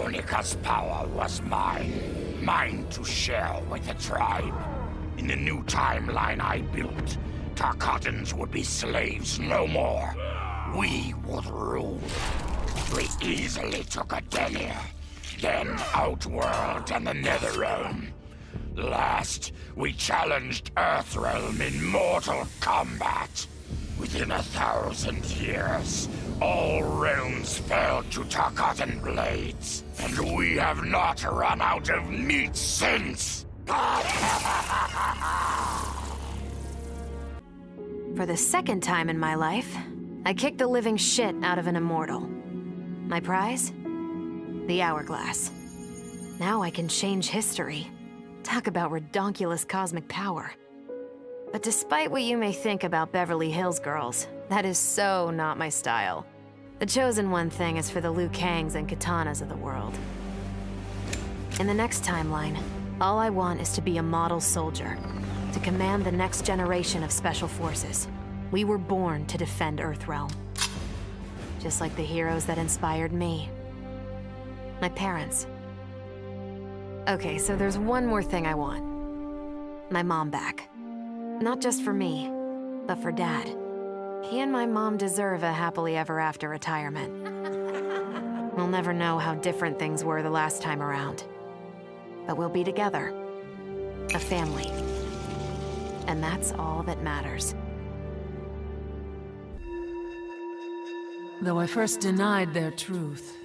Kronika's power was mine. Mine to share with the tribe. In the new timeline I built, Tarkatans would be slaves no more. We would rule. We easily took Adenia, then Outworld and the Netherrealm. Last, we challenged Earthrealm in Mortal Kombat. Within 1,000 years, all realms fell to Tarkatan blades, and we have not run out of meat since! For the second time in my life, I kicked the living shit out of an immortal. My prize? The hourglass. Now I can change history. Talk about redonkulous cosmic power. But despite what you may think about Beverly Hills girls, that is so not my style. The chosen one thing is for the Liu Kangs and Katanas of the world. In the next timeline, all I want is to be a model soldier, to command the next generation of special forces. We were born to defend Earthrealm. Just like the heroes that inspired me. My parents. Okay, so there's one more thing I want. My mom back. Not just for me, but for Dad. He and my mom deserve a happily ever after retirement. We'll never know how different things were the last time around. But we'll be together. A family. And that's all that matters. Though I first denied their truth,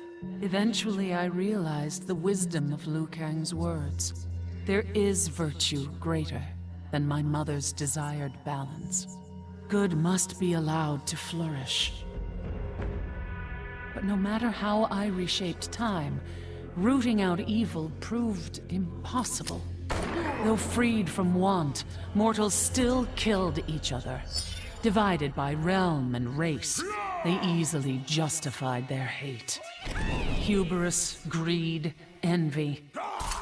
eventually I realized the wisdom of Liu Kang's words. There is virtue greater than my mother's desired balance. Good must be allowed to flourish. But no matter how I reshaped time, rooting out evil proved impossible. Though freed from want, mortals still killed each other. Divided by realm and race, they easily justified their hate. Hubris, greed, envy.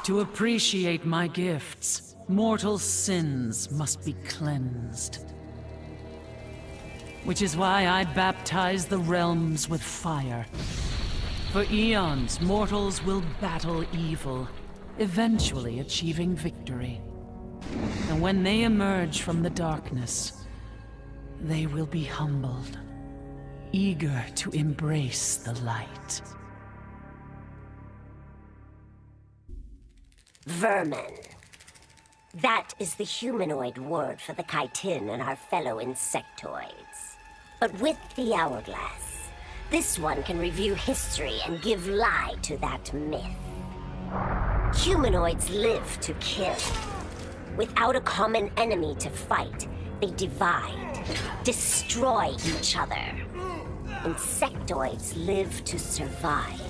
To appreciate my gifts, mortal sins must be cleansed. Which is why I baptize the realms with fire. For eons, mortals will battle evil, eventually achieving victory. And when they emerge from the darkness, they will be humbled, eager to embrace the light. Vermin. That is the humanoid word for the chitin and our fellow insectoids. But with the hourglass, this one can review history and give lie to that myth. Humanoids live to kill. Without a common enemy to fight, they divide, destroy each other. Insectoids live to survive.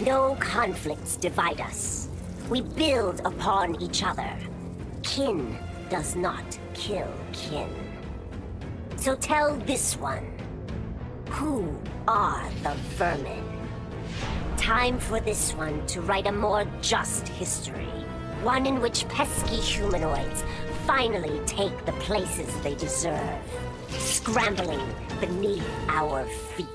No conflicts divide us. We build upon each other. Kin does not kill kin. So tell this one, who are the vermin? Time for this one to write a more just history. One in which pesky humanoids finally take the places they deserve, scrambling beneath our feet.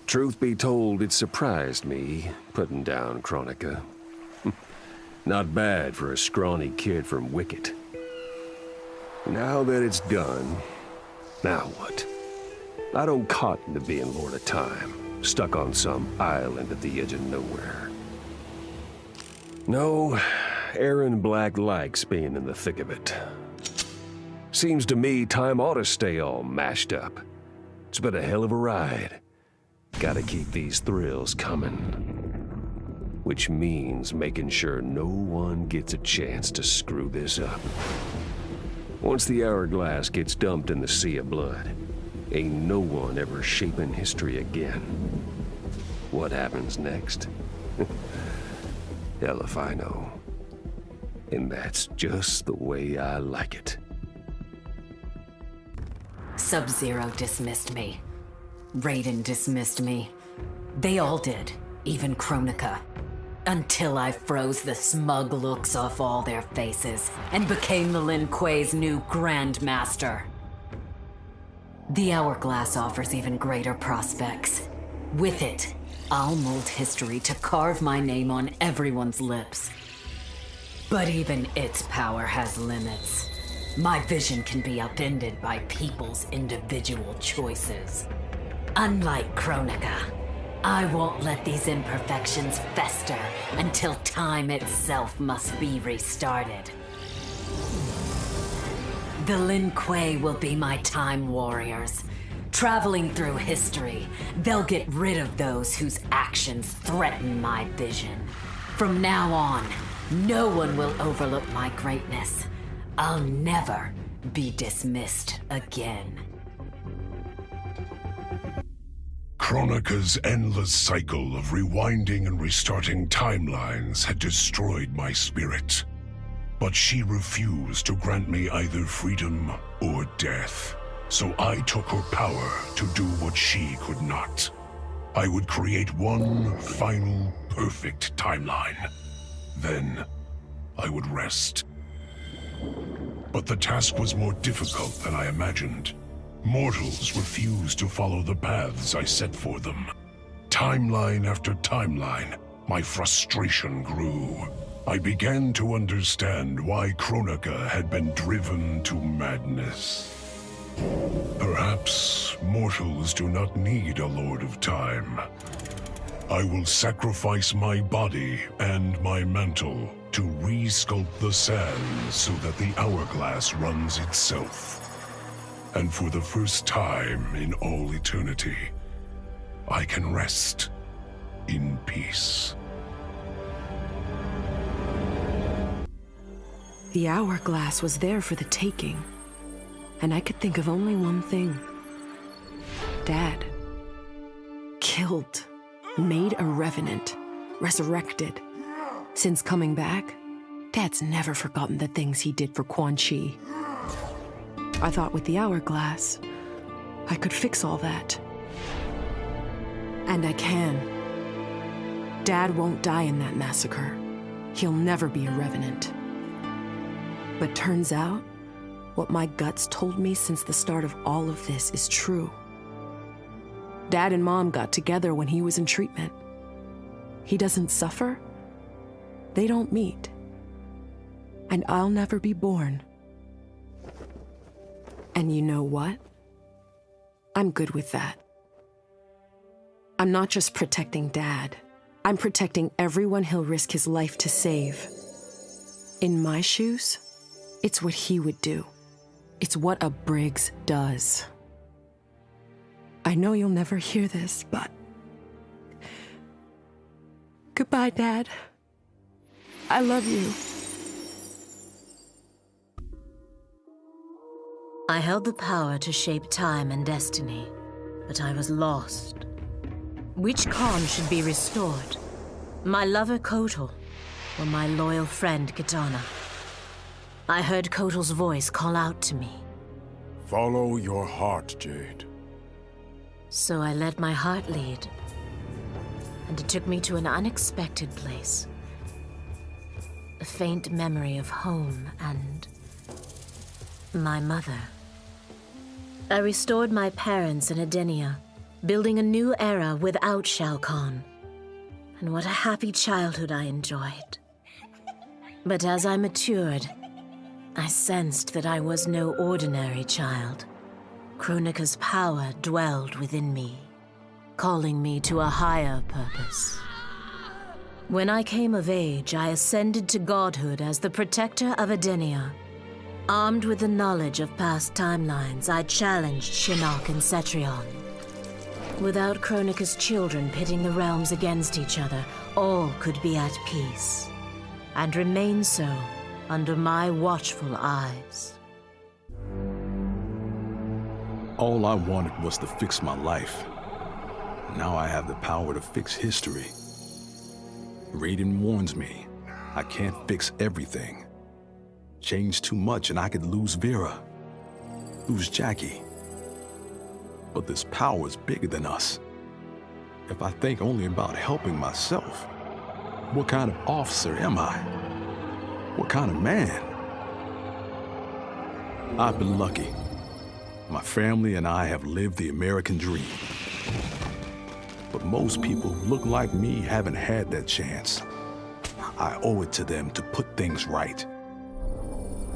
Truth be told, it surprised me, putting down Kronika. Not bad for a scrawny kid from Wicket. Now that it's done, now what? I don't cotton to being Lord of Time, stuck on some island at the edge of nowhere. No, Aaron Black likes being in the thick of it. Seems to me time ought to stay all mashed up. It's been a hell of a ride. Gotta keep these thrills coming. Which means making sure no one gets a chance to screw this up. Once the hourglass gets dumped in the sea of blood, ain't no one ever shaping history again. What happens next? Hell if I know. And that's just the way I like it. Sub-Zero dismissed me. Raiden dismissed me. They all did, even Kronika. Until I froze the smug looks off all their faces and became the Lin Kuei's new Grandmaster. The hourglass offers even greater prospects. With it, I'll mold history to carve my name on everyone's lips. But even its power has limits. My vision can be upended by people's individual choices. Unlike Kronika, I won't let these imperfections fester until time itself must be restarted. The Lin Kuei will be my time warriors. Traveling through history, they'll get rid of those whose actions threaten my vision. From now on, no one will overlook my greatness. I'll never be dismissed again. Kronika's endless cycle of rewinding and restarting timelines had destroyed my spirit. But she refused to grant me either freedom or death. So I took her power to do what she could not. I would create one final, perfect timeline. Then, I would rest. But the task was more difficult than I imagined. Mortals refused to follow the paths I set for them. Timeline after timeline, my frustration grew. I began to understand why Kronika had been driven to madness. Perhaps mortals do not need a Lord of Time. I will sacrifice my body and my mantle to re-sculpt the sands so that the hourglass runs itself. And for the first time in all eternity, I can rest in peace. The hourglass was there for the taking, and I could think of only one thing. Dad. Killed. Made a revenant. Resurrected. Since coming back, Dad's never forgotten the things he did for Quan Chi. I thought with the hourglass, I could fix all that. And I can. Dad won't die in that massacre. He'll never be a revenant. But turns out, what my guts told me since the start of all of this is true. Dad and Mom got together when he was in treatment. He doesn't suffer. They don't meet. And I'll never be born. And you know what? I'm good with that. I'm not just protecting Dad. I'm protecting everyone he'll risk his life to save. In my shoes, it's what he would do. It's what a Briggs does. I know you'll never hear this, but... Goodbye, Dad. I love you. I held the power to shape time and destiny, but I was lost. Which Khan should be restored? My lover Kotal, or my loyal friend Kitana? I heard Kotal's voice call out to me. Follow your heart, Jade. So I let my heart lead, and it took me to an unexpected place. A faint memory of home and my mother. I restored my parents in Edenia, building a new era without Shao Kahn. And what a happy childhood I enjoyed. But as I matured, I sensed that I was no ordinary child. Kronika's power dwelled within me, calling me to a higher purpose. When I came of age, I ascended to godhood as the protector of Edenia. Armed with the knowledge of past timelines, I challenged Shinnok and Cetrion. Without Kronika's children pitting the realms against each other, all could be at peace, and remain so under my watchful eyes. All I wanted was to fix my life. Now I have the power to fix history. Raiden warns me, I can't fix everything. Change too much and I could lose Vera, lose Jackie. But this power is bigger than us. If I think only about helping myself, what kind of officer am I? What kind of man? I've been lucky. My family and I have lived the American dream. But most people who look like me haven't had that chance. I owe it to them to put things right.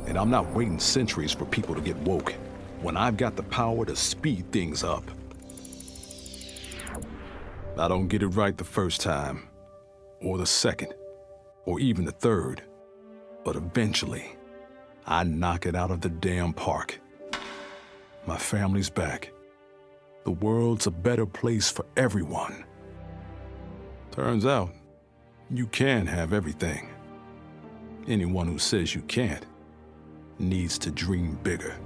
And I'm not waiting centuries for people to get woke when I've got the power to speed things up. I don't get it right the first time, or the second, or even the third, but eventually, I knock it out of the damn park. My family's back. The world's a better place for everyone. Turns out, you can have everything. Anyone who says you can't needs to dream bigger.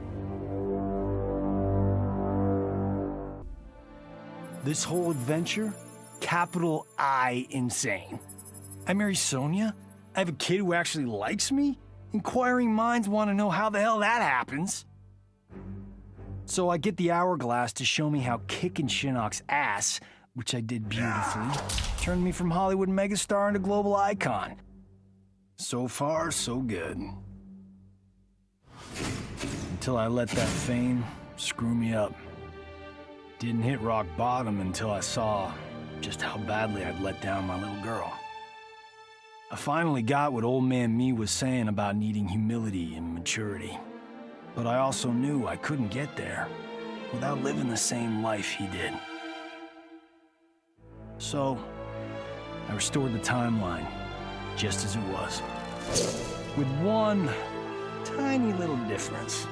This whole adventure, capital I insane. I marry Sonia? I have a kid who actually likes me? Inquiring minds want to know how the hell that happens. So I get the hourglass to show me how kicking Shinnok's ass, which I did beautifully, turned me from Hollywood megastar into global icon. So far, so good. Until I let that fame screw me up. Didn't hit rock bottom until I saw just how badly I'd let down my little girl. I finally got what old man me was saying about needing humility and maturity. But I also knew I couldn't get there without living the same life he did. So, I restored the timeline, just as it was. With one tiny little difference.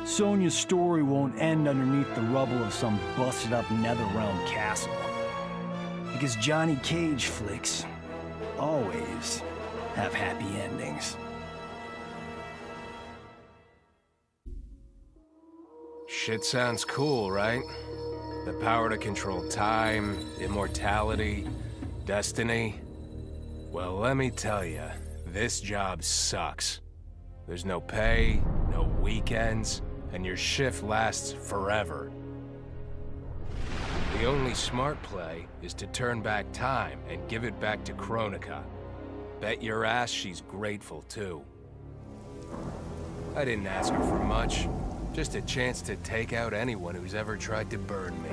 Sonia's story won't end underneath the rubble of some busted-up Netherrealm castle. Because Johnny Cage flicks always have happy endings. Shit sounds cool, right? The power to control time, immortality, destiny. Well, let me tell you, this job sucks. There's no pay, no weekends, and your shift lasts forever. The only smart play is to turn back time and give it back to Kronika. Bet your ass she's grateful, too. I didn't ask her for much. Just a chance to take out anyone who's ever tried to burn me.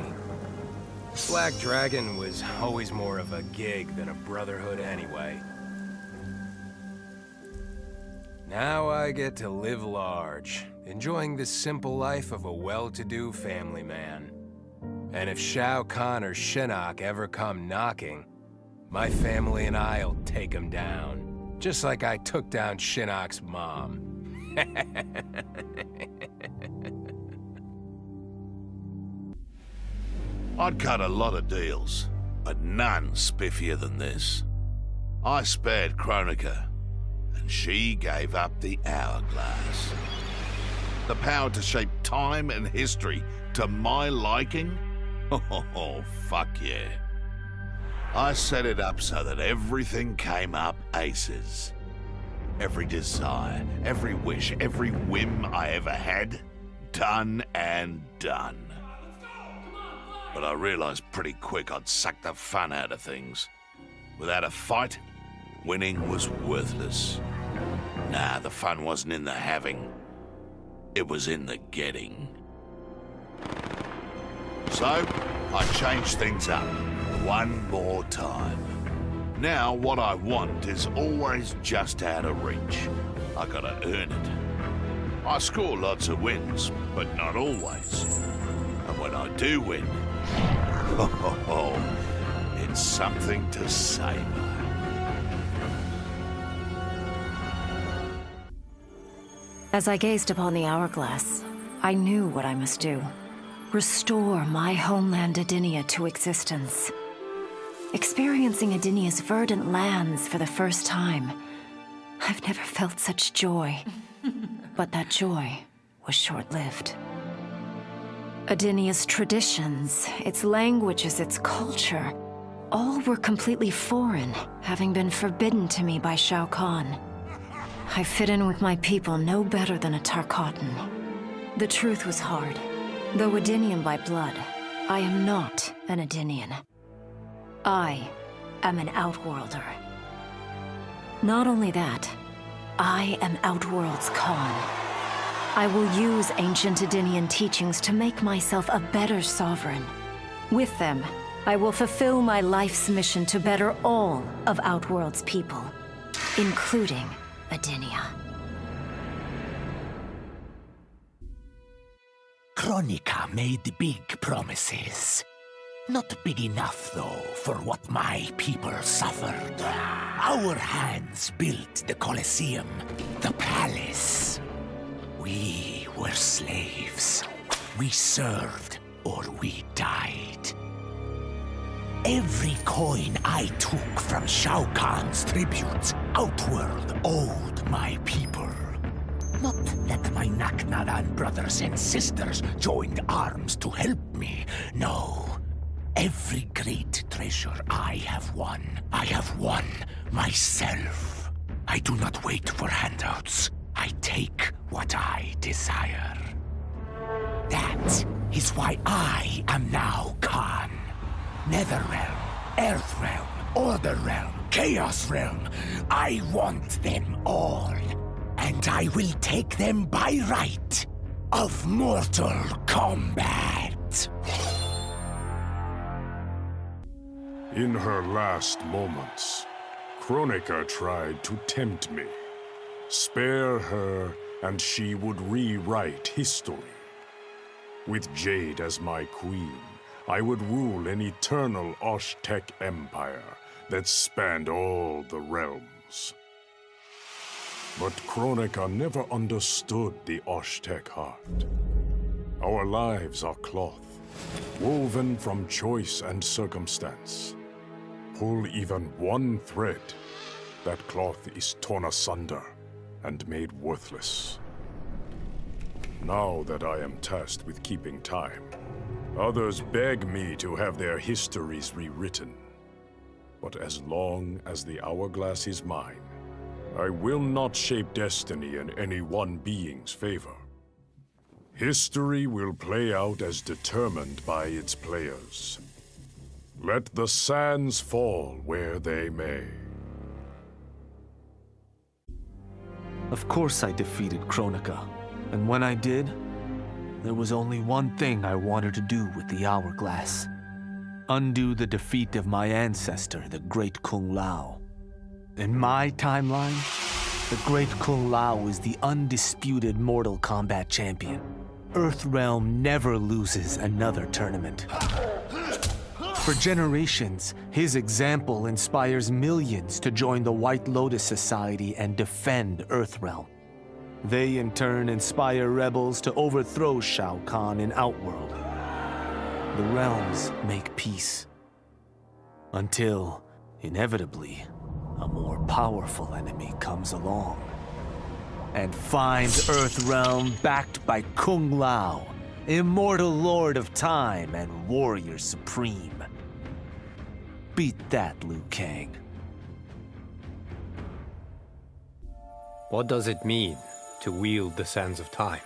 Black Dragon was always more of a gig than a brotherhood anyway. Now I get to live large, enjoying the simple life of a well-to-do family man. And if Shao Kahn or Shinnok ever come knocking, my family and I'll take them down. Just like I took down Shinnok's mom. I'd cut a lot of deals, but none spiffier than this. I spared Kronika, and she gave up the hourglass. The power to shape time and history to my liking? Oh, fuck yeah. I set it up so that everything came up aces. Every desire, every wish, every whim I ever had, done and done. But I realized pretty quick I'd suck the fun out of things. Without a fight, winning was worthless. Nah, the fun wasn't in the having. It was in the getting. So, I changed things up one more time. Now, what I want is always just out of reach. I gotta earn it. I score lots of wins, but not always. And when I do win, it's something to savor. As I gazed upon the hourglass, I knew what I must do. Restore my homeland Adinia to existence. Experiencing Adinia's verdant lands for the first time, I've never felt such joy. But that joy was short-lived. Adinia's traditions, its languages, its culture, all were completely foreign, having been forbidden to me by Shao Kahn. I fit in with my people no better than a Tarkatan. The truth was hard. Though Adinian by blood, I am not an Adinian. I am an Outworlder. Not only that, I am Outworld's Khan. I will use ancient Adinian teachings to make myself a better sovereign. With them, I will fulfill my life's mission to better all of Outworld's people, including Adenia. Kronika made big promises. Not big enough, though, for what my people suffered. Our hands built the Colosseum, the palace. We were slaves. We served or we died. Every coin I took from Shao Kahn's tributes, Outworld owed my people. Not that my Naknaran brothers and sisters joined arms to help me, no. Every great treasure I have won myself. I do not wait for handouts. I take what I desire. That is why I am now Khan. Netherrealm, Earthrealm, Order Realm, Chaos Realm. I want them all. And I will take them by right of Mortal Kombat. In her last moments, Kronika tried to tempt me. Spare her, and she would rewrite history. With Jade as my queen, I would rule an eternal Osh-Tech empire that spanned all the realms. But Kronika never understood the Osh-Tech heart. Our lives are cloth, woven from choice and circumstance. Pull even one thread, that cloth is torn asunder and made worthless. Now that I am tasked with keeping time, others beg me to have their histories rewritten. But as long as the hourglass is mine, I will not shape destiny in any one being's favor. History will play out as determined by its players. Let the sands fall where they may. Of course I defeated Kronika, and when I did, there was only one thing I wanted to do with the hourglass. Undo the defeat of my ancestor, the Great Kung Lao. In my timeline, the Great Kung Lao is the undisputed Mortal Kombat champion. Earthrealm never loses another tournament. For generations, his example inspires millions to join the White Lotus Society and defend Earthrealm. They in turn inspire rebels to overthrow Shao Kahn in Outworld. The realms make peace. Until, inevitably, a more powerful enemy comes along and finds Earthrealm backed by Kung Lao, immortal lord of time and warrior supreme. Beat that, Liu Kang. What does it mean to wield the sands of time?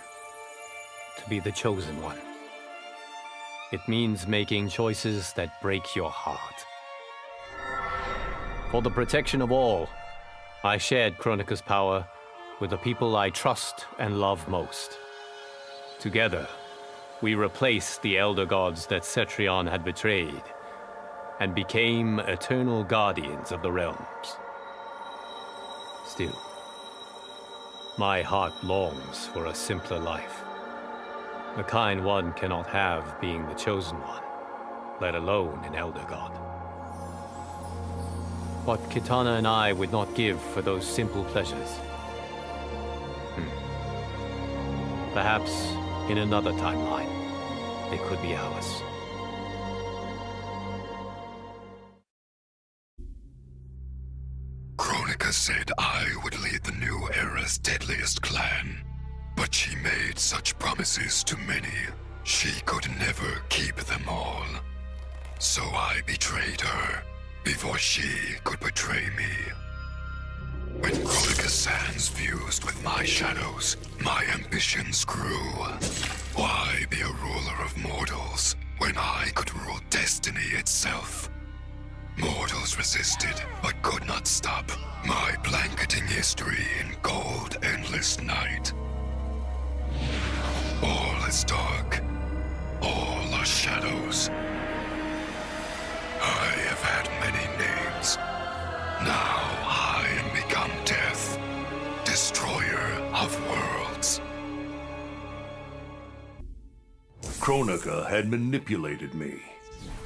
To be the chosen one? It means making choices that break your heart. For the protection of all, I shared Kronika's power with the people I trust and love most. Together, we replaced the elder gods that Cetrion had betrayed and became eternal guardians of the realms. Still, my heart longs for a simpler life. The kind one cannot have being the chosen one, let alone an elder god. What Kitana and I would not give for those simple pleasures. Perhaps in another timeline, they could be ours. Kronika said I would lead the new era's deadliest clan. But she made such promises to many, she could never keep them all. So I betrayed her, before she could betray me. When Kronika's sands fused with my shadows, my ambitions grew. Why be a ruler of mortals, when I could rule destiny itself? Mortals resisted, but could not stop my blanketing history in cold, endless night. All is dark. All are shadows. Kronika had manipulated me.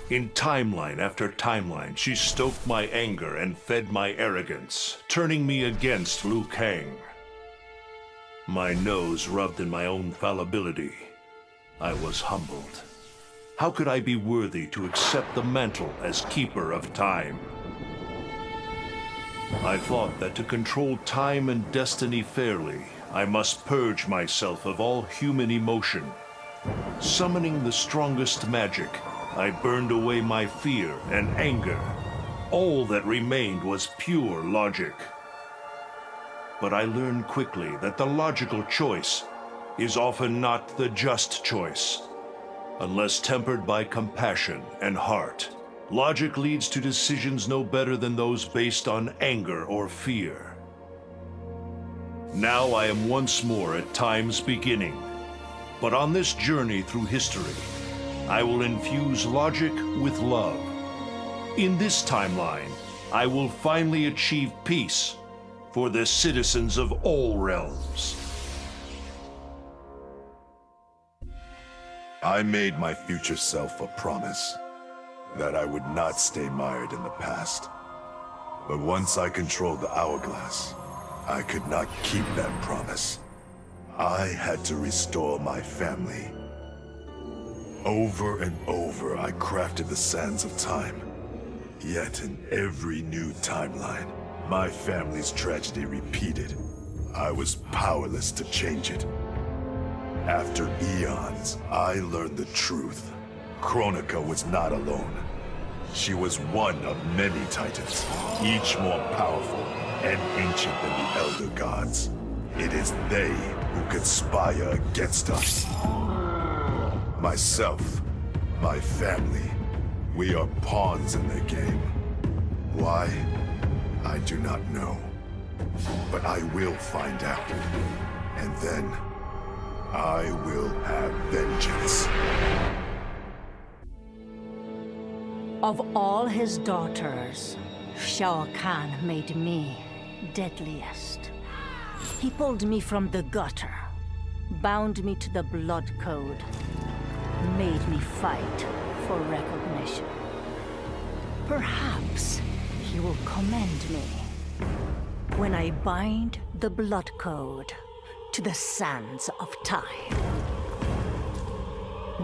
In timeline after timeline, she stoked my anger and fed my arrogance, turning me against Liu Kang. My nose rubbed in my own fallibility. I was humbled. How could I be worthy to accept the mantle as keeper of time? I thought that to control time and destiny fairly, I must purge myself of all human emotion. Summoning the strongest magic, I burned away my fear and anger. All that remained was pure logic. But I learned quickly that the logical choice is often not the just choice. Unless tempered by compassion and heart, logic leads to decisions no better than those based on anger or fear. Now I am once more at time's beginning. But on this journey through history, I will infuse logic with love. In this timeline, I will finally achieve peace for the citizens of all realms. I made my future self a promise that I would not stay mired in the past. But once I controlled the hourglass, I could not keep that promise. I had to restore my family. Over and over, I crafted the sands of time. Yet in every new timeline, my family's tragedy repeated. I was powerless to change it. After eons, I learned the truth. Kronika was not alone. She was one of many titans, each more powerful and ancient than the Elder Gods. It is they who conspire against us. Myself, my family, we are pawns in their game. Why? I do not know. But I will find out. And then, I will have vengeance. Of all his daughters, Shao Kahn made me deadliest. He pulled me from the gutter, bound me to the blood code, made me fight for recognition. Perhaps he will commend me when I bind the blood code to the sands of time.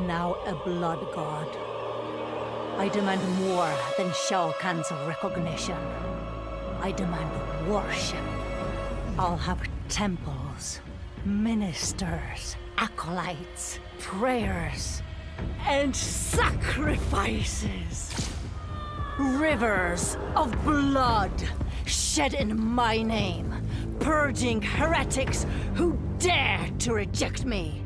Now a blood god, I demand more than Shao Kahn's recognition. I demand worship. I'll have temples, ministers, acolytes, prayers, and sacrifices. Rivers of blood shed in my name, purging heretics who dare to reject me.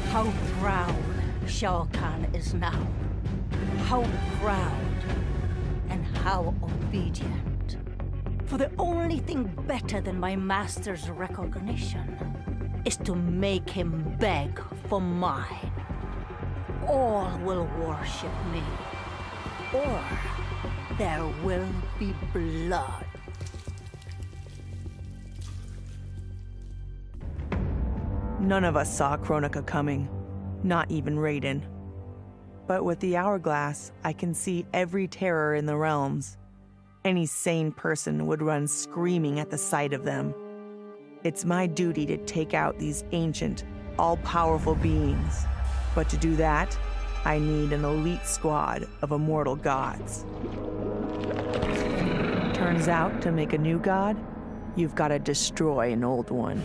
How proud Shao Kahn is now. How proud and how obedient. For the only thing better than my master's recognition is to make him beg for mine. All will worship me, or there will be blood. None of us saw Kronika coming, not even Raiden. But with the hourglass, I can see every terror in the realms. Any sane person would run screaming at the sight of them. It's my duty to take out these ancient, all-powerful beings. But to do that, I need an elite squad of immortal gods. Turns out, to make a new god, you've got to destroy an old one.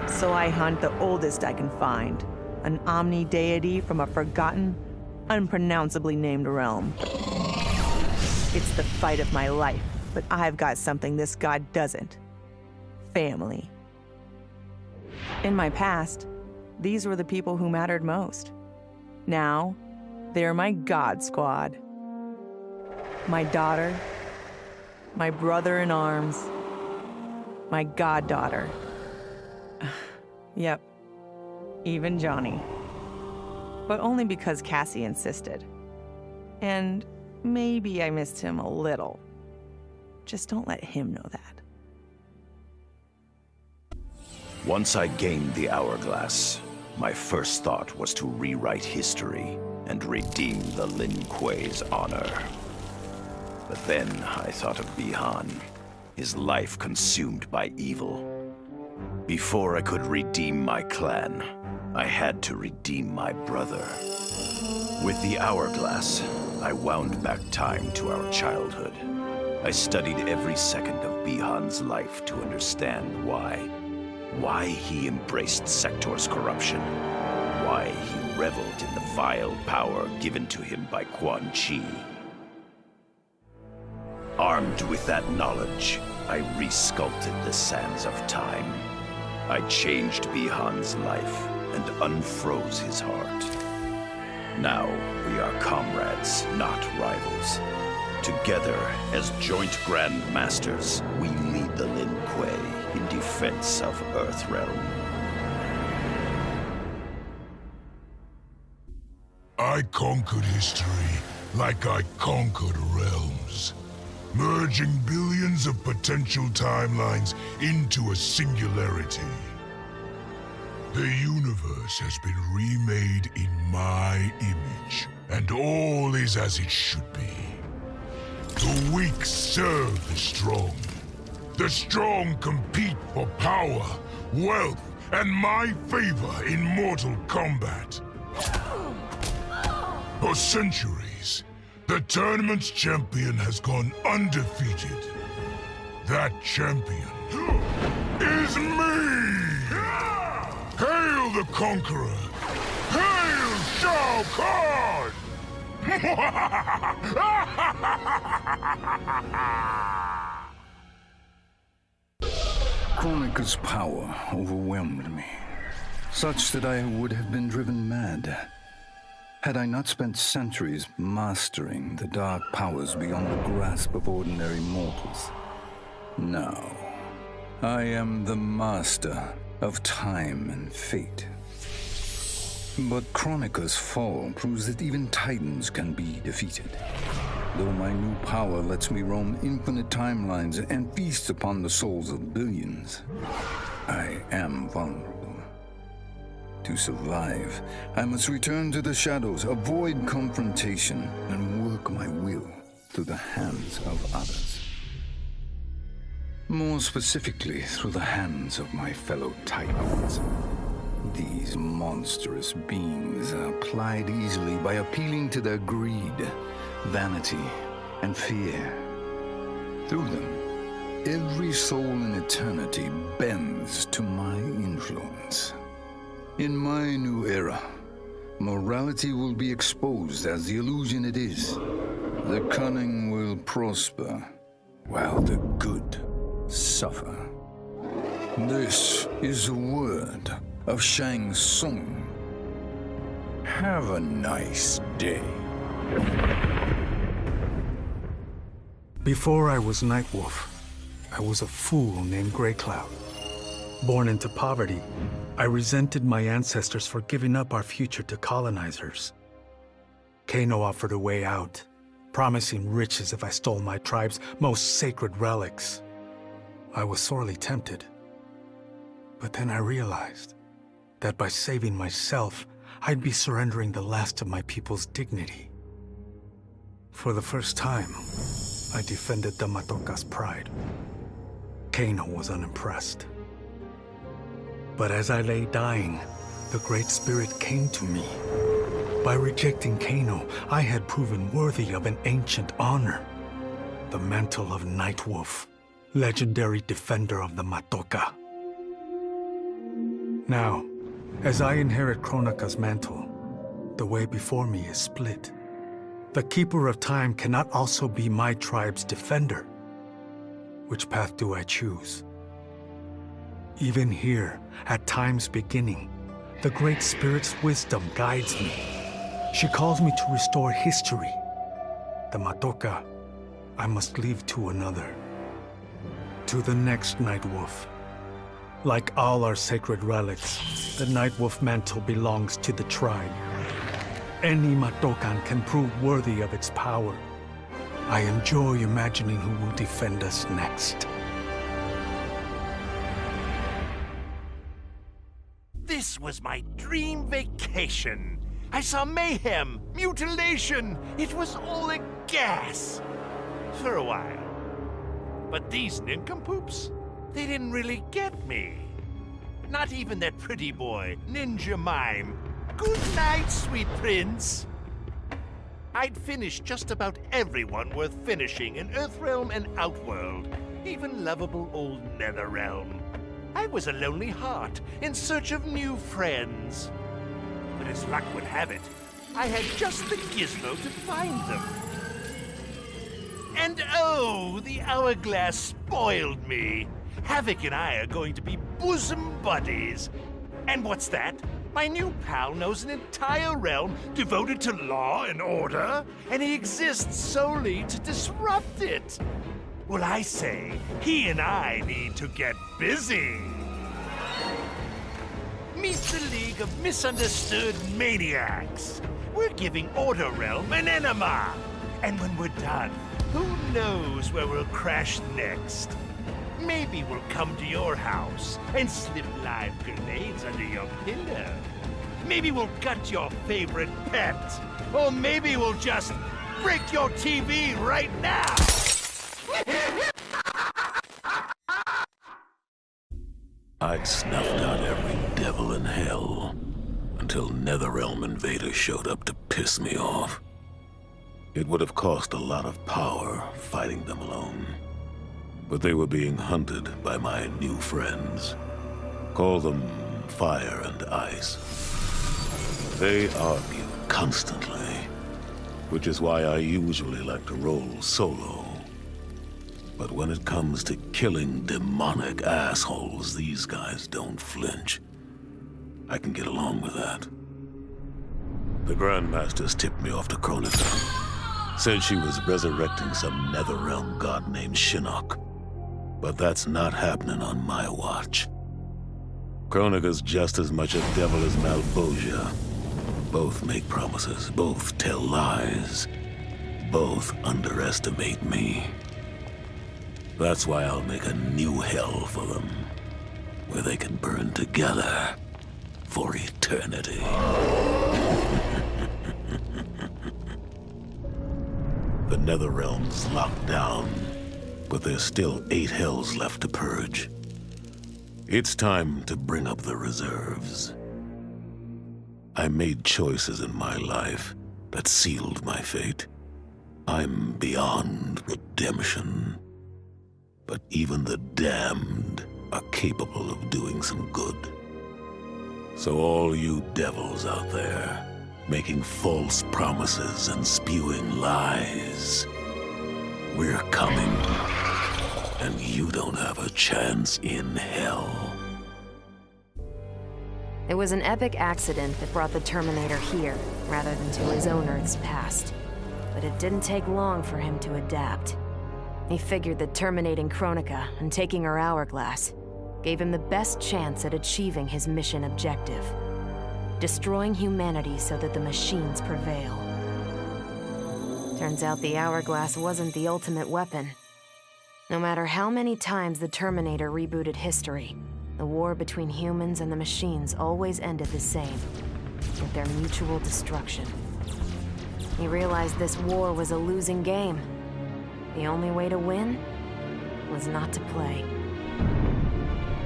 So I hunt the oldest I can find, an omni-deity from a forgotten, unpronounceably named realm. It's the fight of my life, but I've got something this god doesn't. Family. In my past, these were the people who mattered most. Now, they're my god squad. My daughter, my brother in arms, my goddaughter. Yep, even Johnny. But only because Cassie insisted. And maybe I missed him a little. Just don't let him know that. Once I gained the hourglass, my first thought was to rewrite history and redeem the Lin Kuei's honor. But then I thought of Bihan, his life consumed by evil. Before I could redeem my clan, I had to redeem my brother. With the hourglass, I wound back time to our childhood. I studied every second of Bihan's life to understand why he embraced Sector's corruption, why he reveled in the vile power given to him by Quan Chi. Armed with that knowledge, I resculpted the sands of time. I changed Bihan's life and unfroze his heart. Now we are comrades, not rivals. Together, as joint Grand Masters, we lead the Lin Kuei in defense of Earthrealm. I conquered history like I conquered realms, merging billions of potential timelines into a singularity. The universe has been remade in my image, and all is as it should be. The weak serve the strong. The strong compete for power, wealth, and my favor in Mortal Kombat. For centuries, the tournament's champion has gone undefeated. That champion is me! Hail the Conqueror! Hail Shao Kahn! Kronika's power overwhelmed me, such that I would have been driven mad had I not spent centuries mastering the dark powers beyond the grasp of ordinary mortals. Now, I am the master of time and fate. But Kronika's fall proves that even titans can be defeated. Though my new power lets me roam infinite timelines and feast upon the souls of billions, I am vulnerable. To survive, I must return to the shadows, avoid confrontation, and work my will through the hands of others. More specifically, through the hands of my fellow titans. These monstrous beings are plied easily by appealing to their greed, vanity, and fear. Through them, every soul in eternity bends to my influence. In my new era, morality will be exposed as the illusion it is. The cunning will prosper, while the good suffer. This is the word of Shang Tsung. Have a nice day. Before I was Nightwolf, I was a fool named Grey Cloud. Born into poverty, I resented my ancestors for giving up our future to colonizers. Kano offered a way out, promising riches if I stole my tribe's most sacred relics. I was sorely tempted. But then I realized that by saving myself, I'd be surrendering the last of my people's dignity. For the first time, I defended the Matoka's pride. Kano was unimpressed. But as I lay dying, the Great Spirit came to me. By rejecting Kano, I had proven worthy of an ancient honor. The mantle of Nightwolf, legendary defender of the Matoka. Now, as I inherit Kronika's mantle, the way before me is split. The Keeper of Time cannot also be my tribe's defender. Which path do I choose? Even here, at time's beginning, the Great Spirit's wisdom guides me. She calls me to restore history. The Matoka, I must leave to another. To the next Nightwolf. Like all our sacred relics, the Nightwolf mantle belongs to the tribe. Any Matokan can prove worthy of its power. I enjoy imagining who will defend us next. This was my dream vacation. I saw mayhem, mutilation. It was all a gas. For a while. But these nincompoops, they didn't really get me. Not even that pretty boy, Ninja Mime. Good night, sweet prince. I'd finished just about everyone worth finishing in Earthrealm and Outworld, even lovable old Netherrealm. I was a lonely heart in search of new friends. But as luck would have it, I had just the gizmo to find them. And oh, the hourglass spoiled me. Havoc and I are going to be bosom buddies. And what's that? My new pal knows an entire realm devoted to law and order, and he exists solely to disrupt it. Well, I say, he and I need to get busy. Meet the League of Misunderstood Maniacs. We're giving Order Realm an enema. And when we're done, who knows where we'll crash next? Maybe we'll come to your house and slip live grenades under your pillow. Maybe we'll gut your favorite pet. Or maybe we'll just break your TV right now. I'd snuffed out every devil in hell until Netherrealm invaders showed up to piss me off. It would have cost a lot of power fighting them alone. But they were being hunted by my new friends. Call them Fire and Ice. They argue constantly, which is why I usually like to roll solo. But when it comes to killing demonic assholes, these guys don't flinch. I can get along with that. The Grandmasters tipped me off to Kronika. Said she was resurrecting some Netherrealm god named Shinnok. But that's not happening on my watch. Kronika's just as much a devil as Malbosia. Both make promises, both tell lies, both underestimate me. That's why I'll make a new hell for them, where they can burn together for eternity. The Netherrealm's locked down, but there's still 8 hells left to purge. It's time to bring up the reserves. I made choices in my life that sealed my fate. I'm beyond redemption. But even the damned are capable of doing some good. So all you devils out there, making false promises and spewing lies, we're coming, and you don't have a chance in hell. It was an epic accident that brought the Terminator here, rather than to his own Earth's past. But it didn't take long for him to adapt. He figured that terminating Kronika and taking her hourglass gave him the best chance at achieving his mission objective. Destroying humanity so that the machines prevail. Turns out the hourglass wasn't the ultimate weapon. No matter how many times the Terminator rebooted history, the war between humans and the machines always ended the same, with their mutual destruction. He realized this war was a losing game. The only way to win was not to play.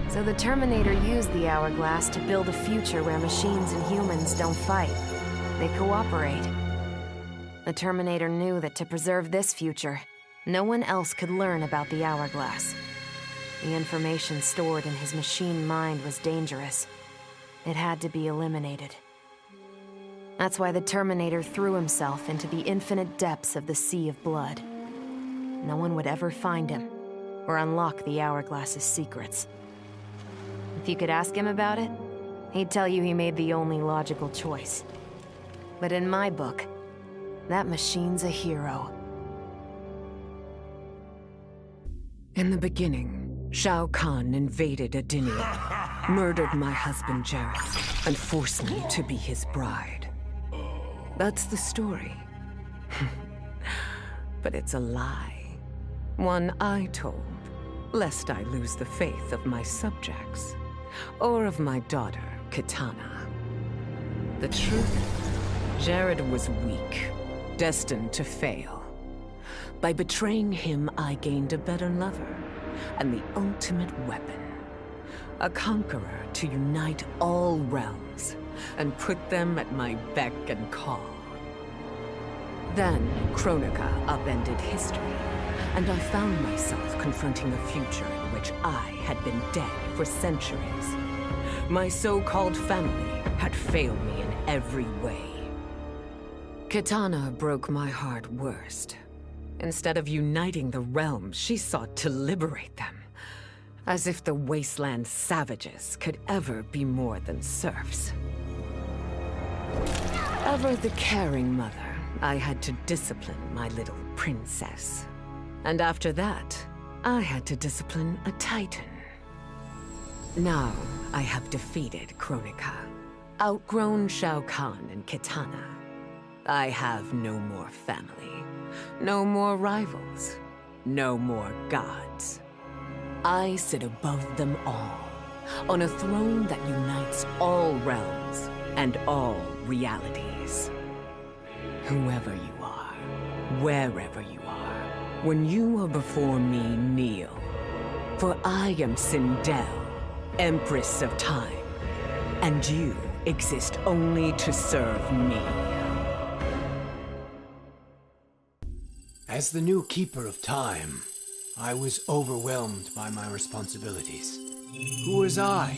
So the Terminator used the hourglass to build a future where machines and humans don't fight. They cooperate. The Terminator knew that to preserve this future, no one else could learn about the hourglass. The information stored in his machine mind was dangerous. It had to be eliminated. That's why the Terminator threw himself into the infinite depths of the Sea of Blood. No one would ever find him, or unlock the hourglass's secrets. If you could ask him about it, he'd tell you he made the only logical choice. But in my book, that machine's a hero. In the beginning, Shao Kahn invaded Adinia, murdered my husband Jareth, and forced me to be his bride. That's the story. But it's a lie. One I told, lest I lose the faith of my subjects, or of my daughter, Kitana. The truth, Jared was weak, destined to fail. By betraying him, I gained a better lover, and the ultimate weapon. A conqueror to unite all realms, and put them at my beck and call. Then, Kronika upended history, and I found myself confronting a future in which I had been dead for centuries. My so-called family had failed me in every way. Kitana broke my heart worst. Instead of uniting the realms, she sought to liberate them. As if the wasteland savages could ever be more than serfs. Ever the caring mother, I had to discipline my little princess. And after that, I had to discipline a titan. Now, I have defeated Kronika, outgrown Shao Kahn and Kitana. I have no more family, no more rivals, no more gods. I sit above them all, on a throne that unites all realms and all realities. Whoever you are, wherever you are, when you are before me, kneel. For I am Sindel, Empress of Time, and you exist only to serve me. As the new Keeper of Time, I was overwhelmed by my responsibilities. Who was I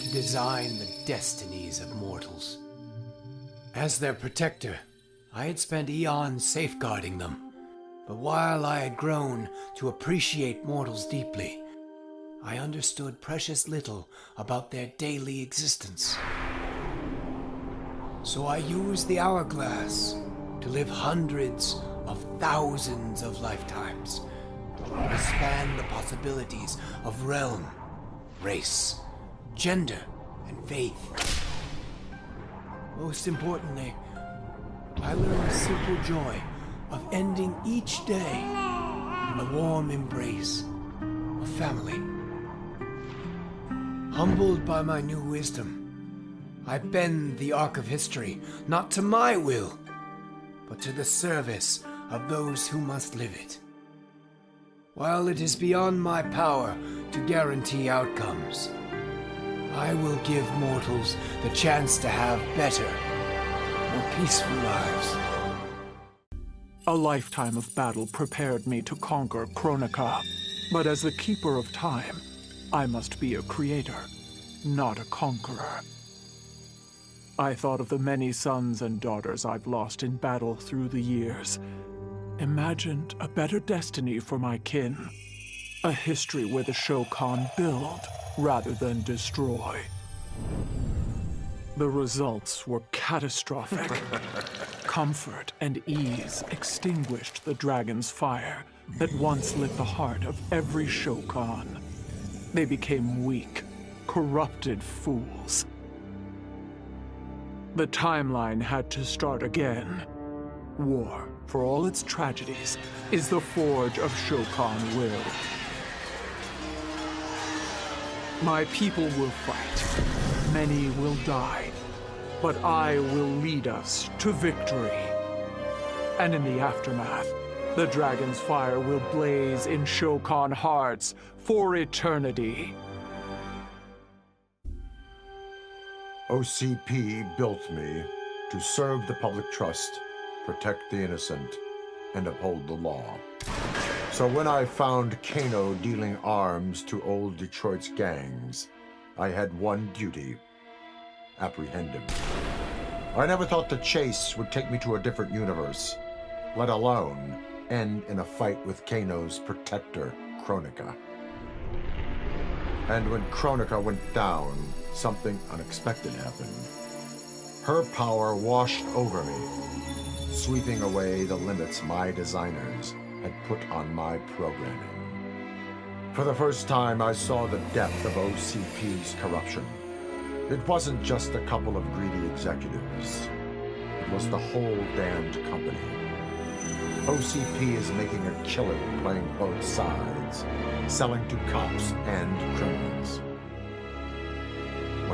to design the destinies of mortals? As their protector, I had spent eons safeguarding them. But while I had grown to appreciate mortals deeply, I understood precious little about their daily existence. So I used the hourglass to live hundreds of thousands of lifetimes, to span the possibilities of realm, race, gender, and faith. Most importantly, I learned the simple joy of ending each day in the warm embrace of family. Humbled by my new wisdom, I bend the arc of history, not to my will, but to the service of those who must live it. While it is beyond my power to guarantee outcomes, I will give mortals the chance to have better, more peaceful lives. A lifetime of battle prepared me to conquer Kronika, but as the Keeper of Time, I must be a creator, not a conqueror. I thought of the many sons and daughters I've lost in battle through the years, imagined a better destiny for my kin, a history where the Shokan build rather than destroy. The results were catastrophic. Comfort and ease extinguished the dragon's fire that once lit the heart of every Shokan. They became weak, corrupted fools. The timeline had to start again. War, for all its tragedies, is the forge of Shokan will. My people will fight. Many will die. But I will lead us to victory. And in the aftermath, the dragon's fire will blaze in Shokan hearts for eternity. OCP built me to serve the public trust, protect the innocent, and uphold the law. So when I found Kano dealing arms to old Detroit's gangs, I had one duty: apprehend him. I never thought the chase would take me to a different universe, let alone end in a fight with Kano's protector, Kronika. And when Kronika went down, something unexpected happened. Her power washed over me, sweeping away the limits my designers had put on my programming. For the first time, I saw the depth of OCP's corruption. It wasn't just a couple of greedy executives. It was the whole damned company. OCP is making a killing playing both sides, selling to cops and criminals.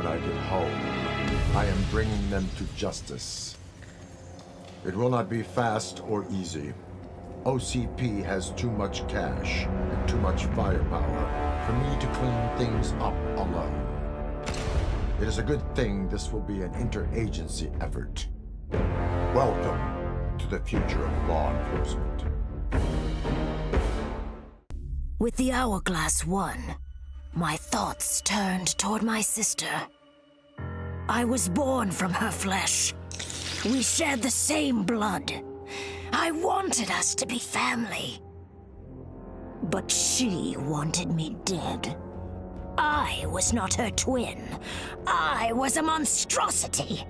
when I get home, I am bringing them to justice. It will not be fast or easy. OCP has too much cash and too much firepower for me to clean things up alone. It is a good thing this will be an interagency effort. Welcome to the future of law enforcement. With the hourglass won, my thoughts turned toward my sister. I was born from her flesh. We shared the same blood. I wanted us to be family. But she wanted me dead. I was not her twin. I was a monstrosity.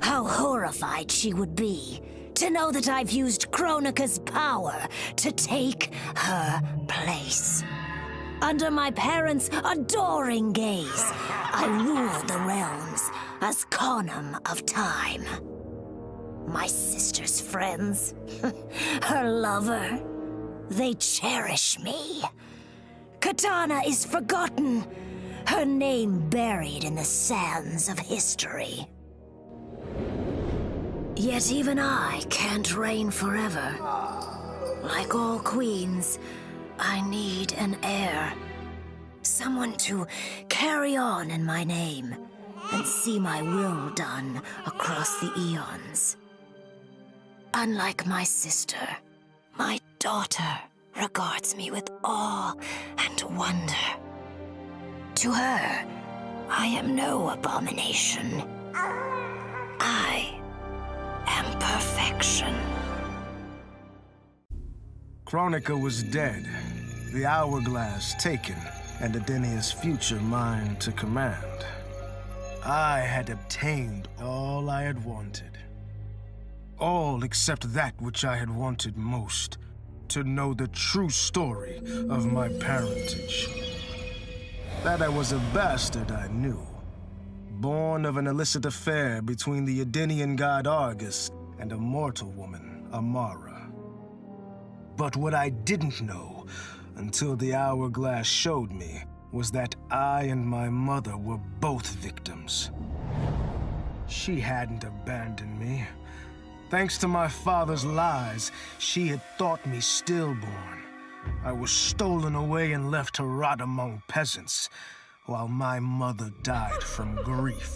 How horrified she would be to know that I've used Kronika's power to take her place. Under my parents' adoring gaze, I ruled the realms as Conum of Time. My sister's friends, her lover, they cherish me. Katana is forgotten, her name buried in the sands of history. Yet even I can't reign forever. Like all queens, I need an heir. Someone to carry on in my name and see my will done across the eons. Unlike my sister, my daughter regards me with awe and wonder. To her, I am no abomination. I am perfection. Kronika was dead, the hourglass taken, and Adenia's future mine to command. I had obtained all I had wanted. All except that which I had wanted most, to know the true story of my parentage. That I was a bastard I knew, born of an illicit affair between the Adenian god Argus and a mortal woman, Amara. But what I didn't know, until the hourglass showed me, was that I and my mother were both victims. She hadn't abandoned me. Thanks to my father's lies, she had thought me stillborn. I was stolen away and left to rot among peasants, while my mother died from grief.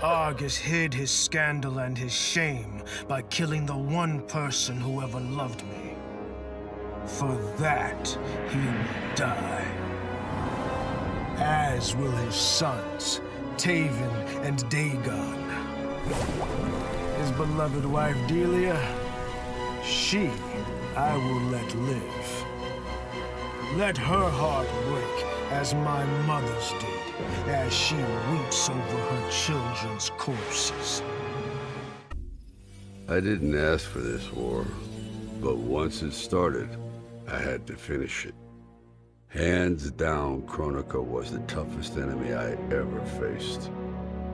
Argus hid his scandal and his shame by killing the one person who ever loved me. For that, he will die. As will his sons, Taven and Dagon. His beloved wife Delia, she I will let live. Let her heart break as my mother's did, as she weeps over her children's corpses. I didn't ask for this war, but once it started, I had to finish it. Hands down, Kronika was the toughest enemy I ever faced.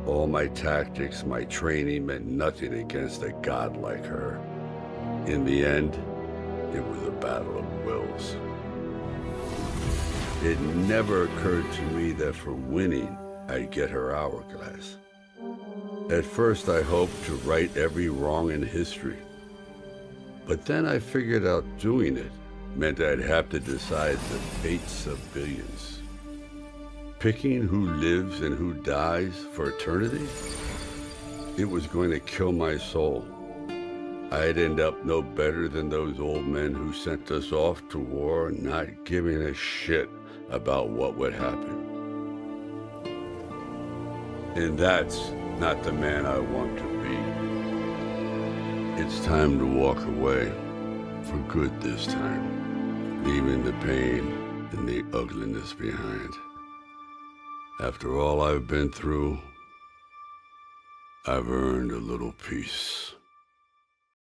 All my tactics, my training meant nothing against a god like her. In the end, it was a battle of wills. It never occurred to me that for winning, I'd get her hourglass. At first, I hoped to right every wrong in history. But then I figured out doing it meant I'd have to decide the fates of billions. Picking who lives and who dies for eternity? It was going to kill my soul. I'd end up no better than those old men who sent us off to war, not giving a shit about what would happen. And that's not the man I want to be. It's time to walk away, for good this time, leaving the pain and the ugliness behind. After all I've been through, I've earned a little peace.